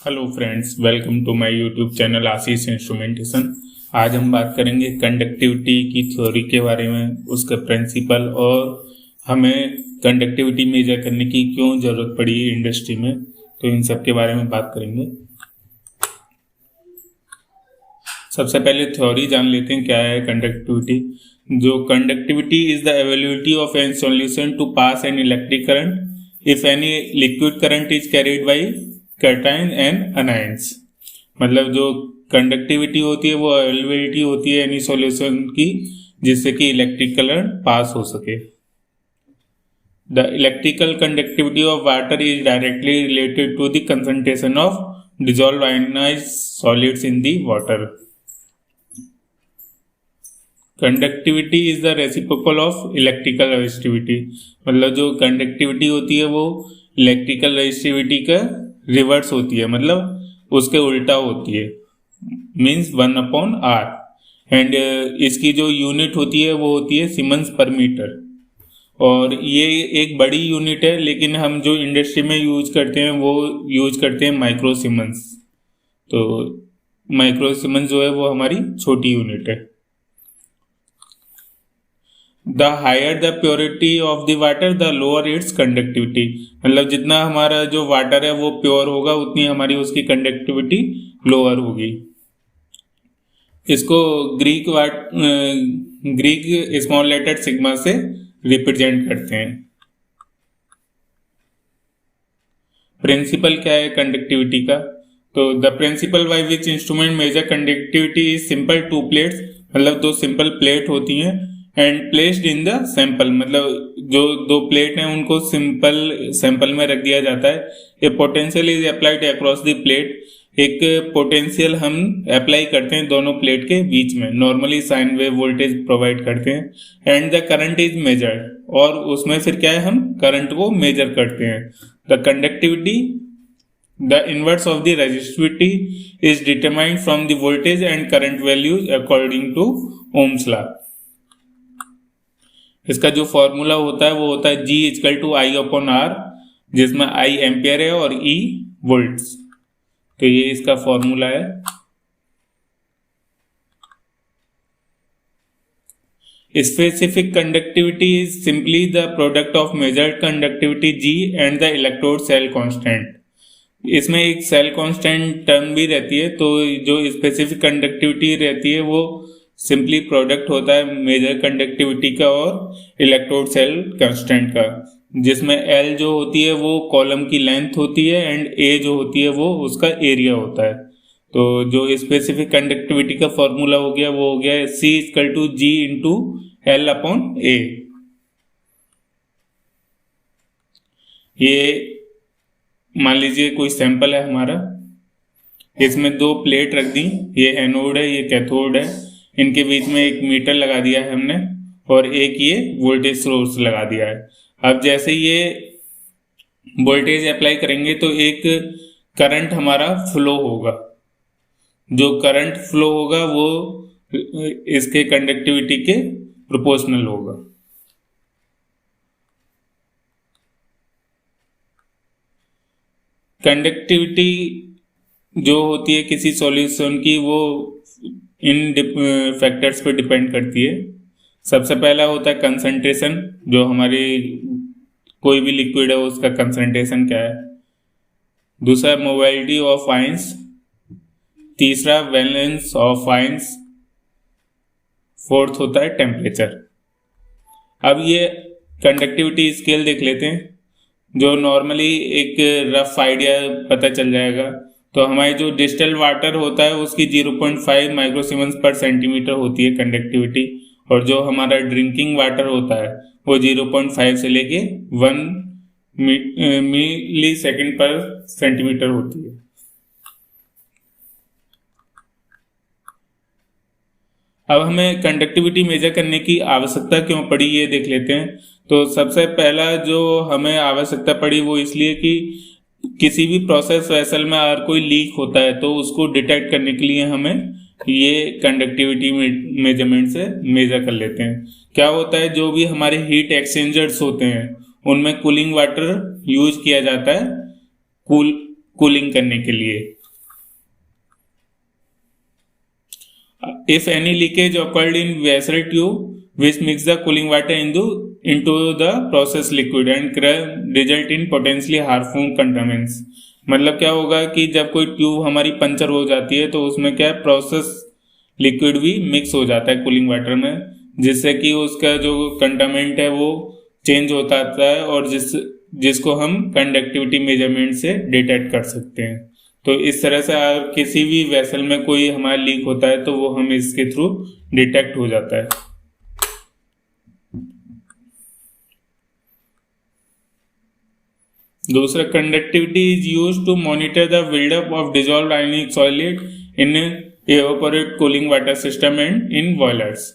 Hello friends, welcome to my YouTube channel Ashish instrumentation. आज हम बात करेंगे कंडक्टिविटी की थ्योरी के बारे में, उसका प्रिंसिपल और हमें कंडक्टिविटी मेजर करने की क्यों ज़रूरत पड़ी इंडस्ट्री में। तो इन सब के बारे में बात करेंगे। सबसे पहले थ्योरी जान लेते हैं क्या है कंडक्टिविटी। जो conductivity is the ability of an solution to pass an electric current if any liquid current is carried by cation and anions. मतलब जो कंडक्टिविटी होती है वो अवेलेबिलिटी होती है एनी सॉल्यूशन की जिससे कि इलेक्ट्रिक करंट पास हो सके। The electrical conductivity of water is directly related to the concentration of dissolved ionized solids in the water. Conductivity is the reciprocal of electrical resistivity. मतलब जो conductivity होती है वो इलेक्ट्रिकल रेजिस्टिविटी का reverse होती है, मतलब उसके उल्टा होती है, मीन्स 1/R। एंड इसकी जो यूनिट होती है वो होती है सीमेंस पर मीटर। और ये एक बड़ी यूनिट है, लेकिन हम जो इंडस्ट्री में यूज करते हैं वो यूज करते हैं माइक्रो सीमेंस। तो माइक्रो सीमेंस जो है वो हमारी छोटी यूनिट है। The higher the purity of the water the lower its conductivity. मतलब जितना हमारा जो वाटर है वो प्योर होगा उतनी हमारी उसकी कंडक्टिविटी लोअर होगी। इसको ग्रीक स्मॉल लेटर सिग्मा से रिप्रेजेंट करते हैं। प्रिंसिपल क्या है कंडक्टिविटी का? तो the principal by which instrument major conductivity is simple to plates. मतलब दो सिंपल प्लेट होती हैं and placed in the sample. मतलब जो दो प्लेट हैं उनको सैंपल में रख दिया जाता है। A potential is applied across the plate. एक पोटेंशियल हम अप्लाई करते हैं दोनों प्लेट के बीच में, normally sine wave voltage provide करते हैं। And the current is measured, और उसमें फिर क्या है, हम करंट को मेजर करते हैं। The conductivity the inverse of the resistivity is determined from the voltage and current values according to Ohm's law. इसका जो फॉर्मूला होता है वो होता है G=I/R, जिसमें I एम्पियर है और E वोल्ट्स। तो ये इसका फॉर्मूला है। Specific conductivity is simply the product of measured conductivity G and the electrode cell constant. इसमें एक सेल कांस्टेंट टर्म भी रहती है। तो जो स्पेसिफिक कंडक्टिविटी रहती है वो सिंपली प्रोडक्ट होता है मेजर कंडक्टिविटी का और इलेक्ट्रोड सेल कांस्टेंट का, जिसमें L जो होती है वो कॉलम की लेंथ होती है एंड A जो होती है वो उसका एरिया होता है। तो जो स्पेसिफिक कंडक्टिविटी का फॉर्मूला हो गया वो हो गया C=G/L/A। ये मान लीजिए कोई सैंपल है हमारा, इसमें दो प्लेट रख दी, ये एनोड है ये कैथोड है, इनके बीच में एक मीटर लगा दिया है हमने और एक ये वोल्टेज सोर्स लगा दिया है। अब जैसे ये वोल्टेज अप्लाई करेंगे तो एक करंट हमारा फ्लो होगा। जो करंट फ्लो होगा वो इसके कंडक्टिविटी के प्रोपोर्शनल होगा। कंडक्टिविटी जो होती है किसी सॉल्यूशन की वो इन फैक्टर्स पे डिपेंड करती है। सबसे पहला होता है कंसंट्रेशन, जो हमारी कोई भी लिक्विड है उसका कंसंट्रेशन क्या है। दूसरा मोबिलिटी ऑफ आयंस। तीसरा वैलेंस ऑफ आयंस। फोर्थ होता है टेम्परेचर। अब ये कंडक्टिविटी स्केल देख लेते हैं, जो नॉर्मली एक रफ आइडिया पता चल जाएगा। तो हमारी जो डिस्टिल्ड वाटर होता है उसकी 0.5 माइक्रोसीमेंस पर सेंटीमीटर होती है कंडक्टिविटी, और जो हमारा ड्रिंकिंग वाटर होता है वो 0.5 से लेके 1 मिली सेकेंड पर सेंटीमीटर होती है। अब हमें कंडक्टिविटी मेजर करने की आवश्यकता क्यों पड़ी ये देख लेते हैं। तो सबसे पहला जो हमें आवश्यकता पड़ी वो इसलिए कि किसी भी प्रोसेस वेसल में अगर कोई लीक होता है तो उसको डिटेक्ट करने के लिए हमें ये कंडक्टिविटी मेजरमेंट से मेजर कर लेते हैं। क्या होता है, जो भी हमारे हीट एक्सचेंजर्स होते हैं उनमें कूलिंग वाटर यूज किया जाता है कूलिंग करने के लिए। If any leakage occurred in vessel tube, which mix the cooling water into the process liquid and result in potentially harmful contaminants। मतलब क्या होगा कि जब कोई ट्यूब हमारी पंचर हो जाती है तो उसमें क्या है, प्रोसेस लिक्विड भी मिक्स हो जाता है कूलिंग वाटर में, जिससे कि उसका जो कंटामिनेंट है वो चेंज होता है और जिसको हम कंडक्टिविटी मेजरमेंट से डिटेक्ट कर सकते हैं। तो इस तरह से किसी भी वेसल में कोई हमारा लीक होता है तो वो हम इसके थ्रू डिटेक्ट हो जाता है। दूसरा, conductivity is used to monitor the buildup of dissolved ionic solid in evaporate cooling water system and in boilers.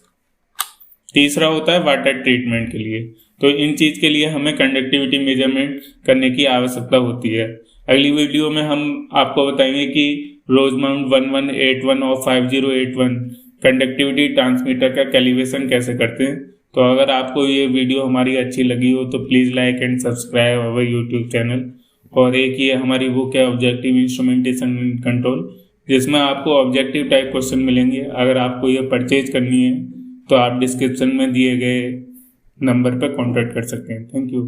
तीसरा होता है वाटर ट्रीटमेंट के लिए। तो इन चीज के लिए हमें कंडक्टिविटी मेजरमेंट करने की आवश्यकता होती है। अगली वीडियो में हम आपको बताएंगे कि रोजमाउंट 1181 और 5081 कंडक्टिविटी ट्रांसमीटर का कैलिब्रेशन कैसे करते हैं। तो अगर आपको ये वीडियो हमारी अच्छी लगी हो तो please like and subscribe our YouTube channel. और एक ये हमारी बुक है ऑब्जेक्टिव इंस्ट्रूमेंटेशन एंड कंट्रोल, जिसमें आपको ऑब्जेक्टिव टाइप क्वेश्चन मिलेंगे। अगर आपको ये परचेज करनी है तो आप डिस्क्रिप्शन में दिए गए नंबर पर कॉन्टैक्ट कर सकते हैं। Thank you.